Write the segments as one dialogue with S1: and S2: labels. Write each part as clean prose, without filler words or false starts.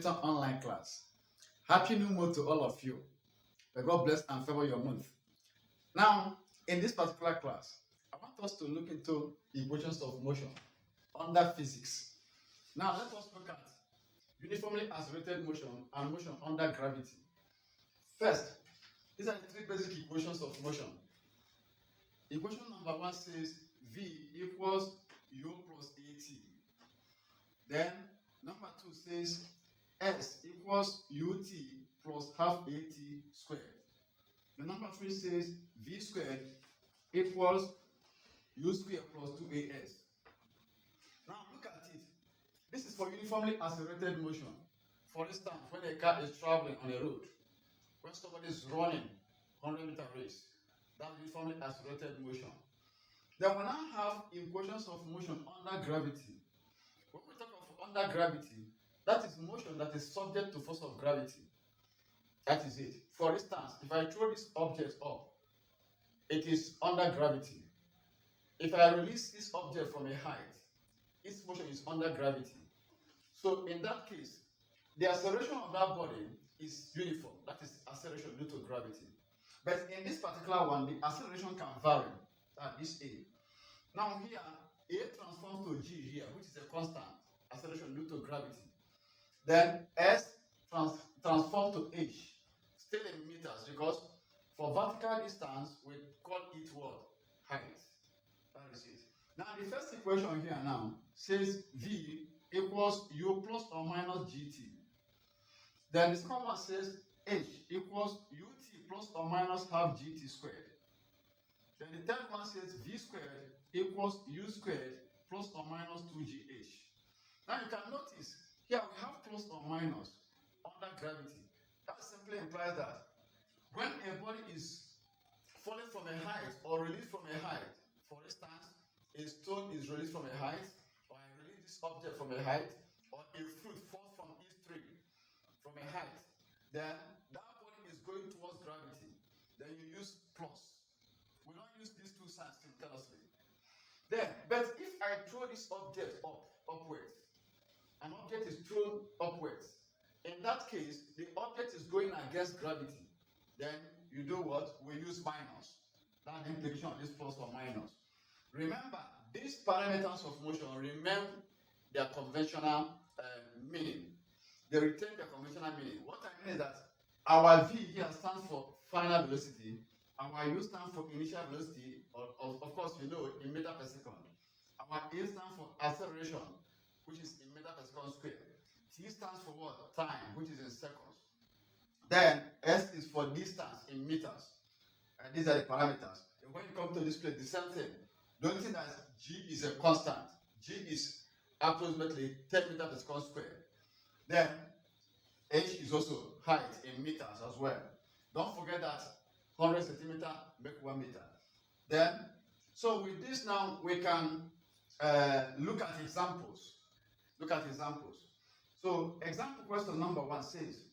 S1: Newton online class. Happy New Month to all of you. May God bless and favor your month. Now, in this particular class, I want us to look into equations of motion under physics. Now, let us look at uniformly accelerated motion and motion under gravity. First, these are the three basic equations of motion. Equation number one says V equals U plus AT. Then, number two says S equals UT plus half AT squared. The number three says V squared equals U squared plus 2AS. Now look at it. This is for uniformly accelerated motion. For instance, when a car is traveling on a road, when somebody is running 100-meter race, that's uniformly accelerated motion. Then we now have equations of motion under gravity. When we talk of under gravity, that is motion that is subject to force of gravity. That is it. For instance, if I throw this object up, it is under gravity. If I release this object from a height, its motion is under gravity. So in that case, the acceleration of that body is uniform. That is acceleration due to gravity. But in this particular one, the acceleration can vary. That is A. Now here, A transforms to G here, which is a constant acceleration due to gravity. Then S transforms to H, still in meters, because for vertical distance, we call it what? Height. That is it. Now the first equation here now says V equals U plus or minus GT. Then the second one says H equals UT plus or minus half GT squared. Then the third one says V squared equals U squared plus or minus 2GH. Now you can notice here we have plus or minus under gravity. That simply implies that when a body is falling from a height or released from a height, for instance, a stone is released from a height, or I release this object from a height, or a fruit falls from each tree from a height, then that body is going towards gravity. Then you use plus. We don't use these two signs simultaneously. Then, but if I throw this object upwards, an object is thrown upwards, in that case, the object is going against gravity. Then you do what? We use minus. That's the implication of this plus or minus. Remember, these parameters of motion remain their conventional meaning. They retain their conventional meaning. What I mean is that our V here stands for final velocity, our U stands for initial velocity, of course you know in meter per second. Our A stands for acceleration, which is in meter per second square. T stands for what? Time, which is in seconds. Then S is for distance in meters. And these are the parameters. And when you come to this place, the same thing. The only thing that G is a constant. G is approximately 10 meters per second square. Then H is also height in meters as well. Don't forget that 100 centimeters make 1 meter. Then, so with this now, we can look at examples. So example question number one says,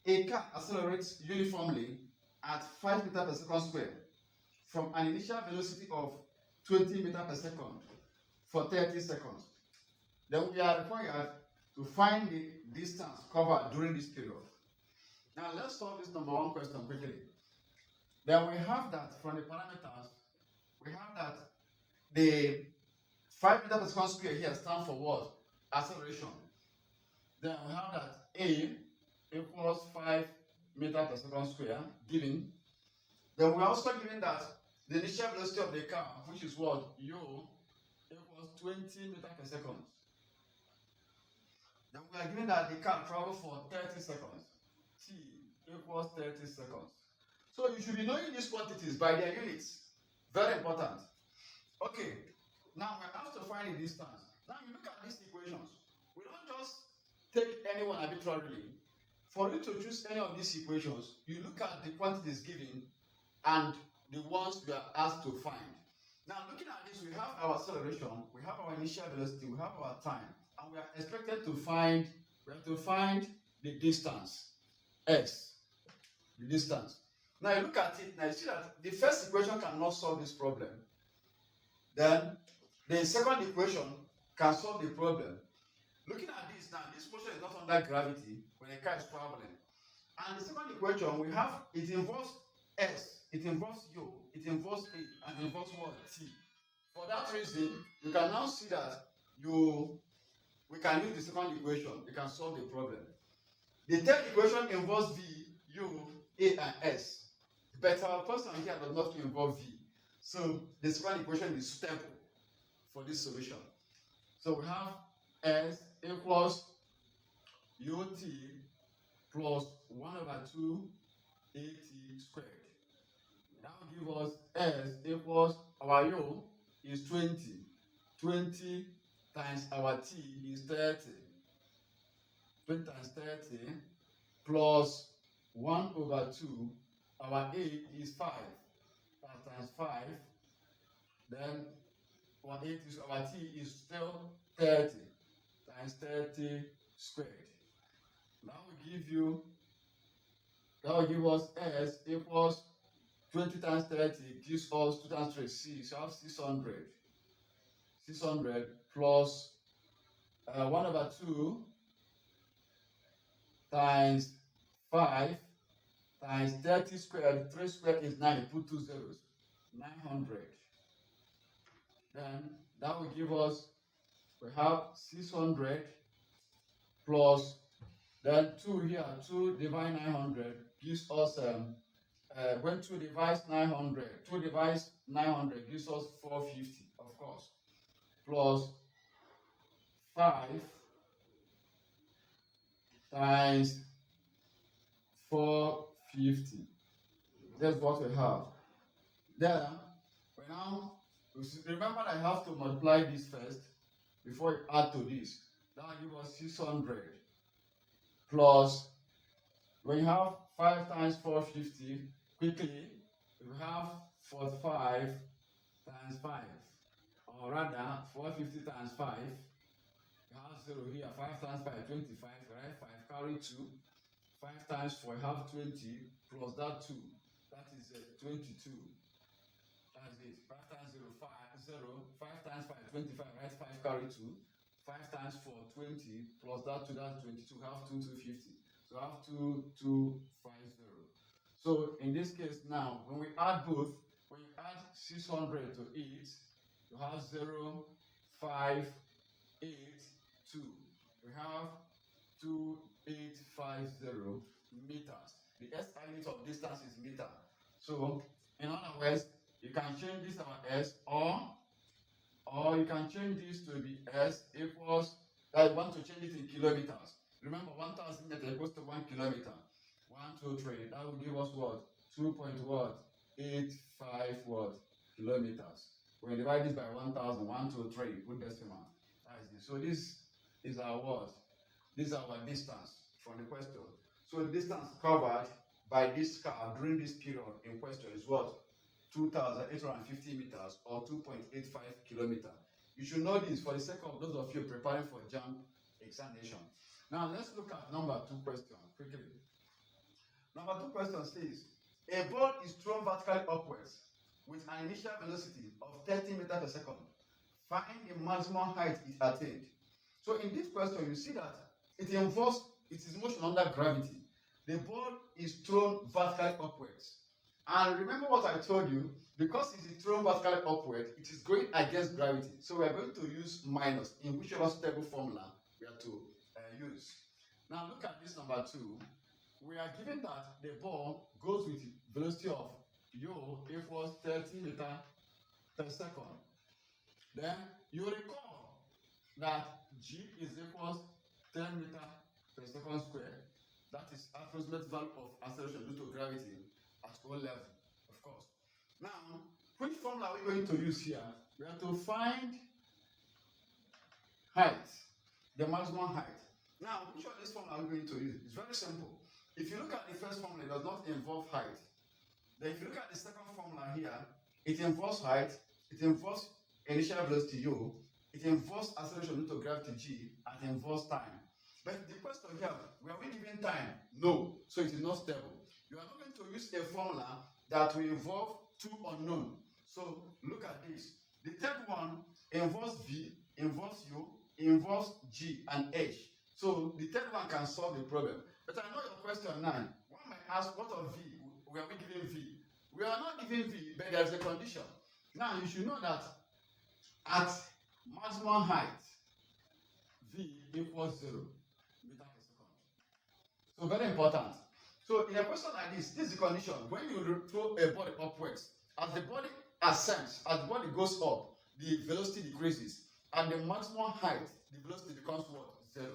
S1: a car accelerates uniformly at 5 meters per second square from an initial velocity of 20 meters per second for 30 seconds. Then we are required to find the distance covered during this period. Now let's solve this number one question quickly. Then we have that from the parameters, we have that the 5 meters per second square here stands for what? Acceleration. Then we have that A equals 5 meters per second square given. Then we're also given that the initial velocity of the car, which is what? U equals 20 meters per second. Then we are given that the car travels for 30 seconds. T equals 30 seconds. So you should be knowing these quantities by their units. Very important. Okay, now we're asked to find the distance. Now you look at these equations. We don't just take any one arbitrarily. For you to choose any of these equations, you look at the quantities given and the ones we are asked to find. Now looking at this, we have our acceleration, we have our initial velocity, we have our time, and we are expected to find, the distance, x, the distance. Now you look at it, now you see that the first equation cannot solve this problem. Then the second equation can solve the problem. Looking at this now, this motion is not under gravity. when a car is traveling. And the second equation we have, it involves S, it involves U, it involves A, and it involves what? T. For that reason, you can now see that we can use the second equation, we can solve the problem. The third equation involves V, U, A, and S. But our question here does not involve V. So the second equation is suitable for this solution. So we have S equals UT plus 1 over 2 AT squared. That will give us S equals our U is 20. 20 times our T is 30. 20 times 30 plus 1 over 2. Our A is 5. 5 times 5. Then our T is still 30 times 30 squared. That will give us S equals 20 times 30 gives us 2 times 3, 6. So I have 600. 600 plus 1 over 2 times 5 times 30 squared. 3 squared is 9. Put 2 zeros. 900. Then that will give us, we have 600 plus, then 2 here. 2 divided 900 gives us, when 2 divides 900, 2 divides 900 gives us 450, of course, plus 5 times 450. That's what we have. Then, remember I have to multiply this first before you add to this. That will give us 600 plus, when you have 5 times 450, quickly, we have 45 times 5. Or rather, 450 times 5. You have 0 here. 5 times 5, 25, right? 5 carry 2. 5 times 4, you have 20 plus that 2. That is 22. That's it. 5 times 0, 5, 0. 5 times 5, 25, right? 5 carry 2. 5 times 4, 20 plus that 2, that's 22. Have 2, 250. So have 2, 2, 5, 0. So in this case now, when we add both, when you add 600 to 8, you have 0, 5, 8, 2. We have 2850 meters. The SI unit of distance is meter. So in other words, you can change this our S, or you can change this to be S equals, I want to change it in kilometers. Remember, 1000 meters equals to 1 kilometer. 1, 2, 3. That will give us what? 2.85 what? Kilometers. When you divide this by 1000, 1, 2, 3, put decimal. That is it. So this is our what? This is our distance from the question. So the distance covered by this car during this period in question is what? 2,850 meters or 2.85 kilometers. You should know this for the sake of those of you preparing for JAMB examination. Now let's look at number 2 question quickly. Number 2 question says, a ball is thrown vertically upwards with an initial velocity of 30 meters per second. Find the maximum height it attained. So in this question, you see that it is motion under gravity. The ball is thrown vertically upwards. And remember what I told you, because it is thrown vertically upward, it is going against gravity. So we are going to use minus in whichever stable formula we are to use. Now look at this number 2. We are given that the ball goes with velocity of u equals 30 meters per second. Then you recall that g is equals 10 meters per second squared. That is approximate value of acceleration due to gravity at O level, of course. Now, which formula are we going to use here? We have to find height, the maximum height. Now, which of this formula are we going to use? It's very simple. If you look at the first formula, it does not involve height. Then if you look at the second formula here, it involves height, it involves initial velocity u, it involves acceleration due to gravity g, and it involves time. But the question here, were we given time? No, so it is not stable. You are not going to use a formula that will involve 2 unknown. So look at this. The third one involves v, involves u, involves g and h. So the third one can solve the problem. But I know your question now. One might ask, what of V? We are we giving V? We are not giving V, but there's a condition. Now you should know that at maximum height, V equals 0 meter per second. So very important. So in a question like this is the condition. When you throw a body upwards, as the body ascends, as the body goes up, the velocity decreases, and the maximum height, the velocity becomes what? 0.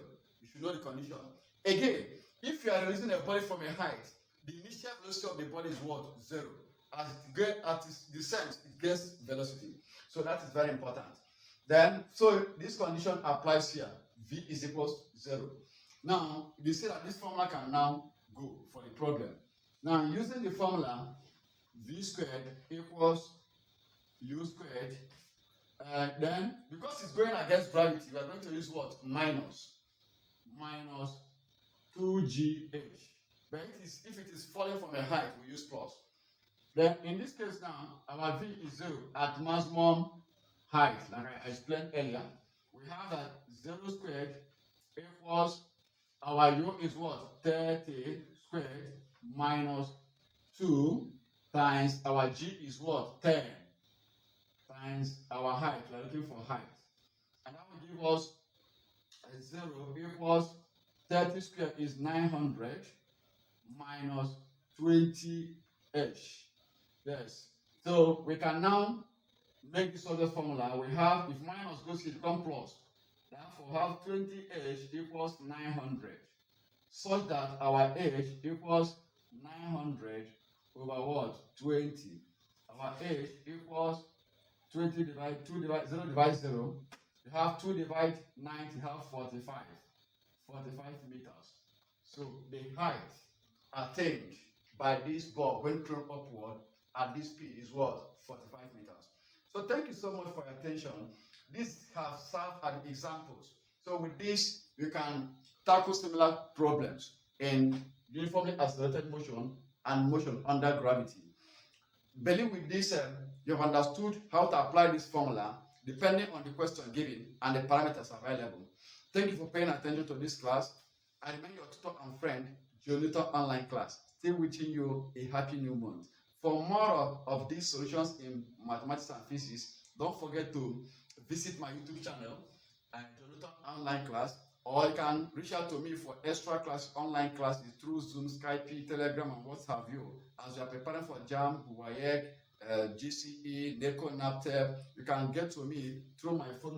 S1: You should know the condition. Again, if you are releasing a body from a height, the initial velocity of the body is what? 0. As it descends, it gets velocity. So that is very important. Then, so this condition applies here. V is equals 0. Now, you see that this formula can now go for the problem. Now, using the formula, V squared equals U squared. Then, because it's going against gravity, we are going to use what? Minus 2gh. But if it is falling from a height, we use plus. Then, in this case now, our V is 0 at maximum height, like I explained earlier. We have that 0 squared equals, our U is what? 30 squared minus 2 times our G is what? 10 times our height. We are looking for height. And that will give us 0 equals 30 squared is 900 minus 20h. Yes. So we can now make this other formula. We have, if minus goes here, it becomes plus. Therefore, have 20h equals 900, such that our h equals 900 over what? 20. Our h equals 20 divided 2 divided 0 divided 0. You have 2 divided 90, you have 45 meters. So the height attained by this ball when thrown upward at this speed is what? 45 meters. So thank you so much for your attention. These have served as examples. So with this, you can tackle similar problems in uniformly accelerated motion and motion under gravity. Believe with this, you have understood how to apply this formula depending on the question given and the parameters available. Thank you for paying attention to this class. I remain your tutor and friend, Jonathan Online Class. Still wishing you a happy new month. For more of these solutions in mathematics and physics, don't forget to visit my YouTube channel, Jonathan Online Class, or you can reach out to me for extra class, online classes through Zoom, Skype, Telegram, and what have you. As you are preparing for JAM, WAEC, GCE, NECO, NAPTEP, you can get to me through my phone.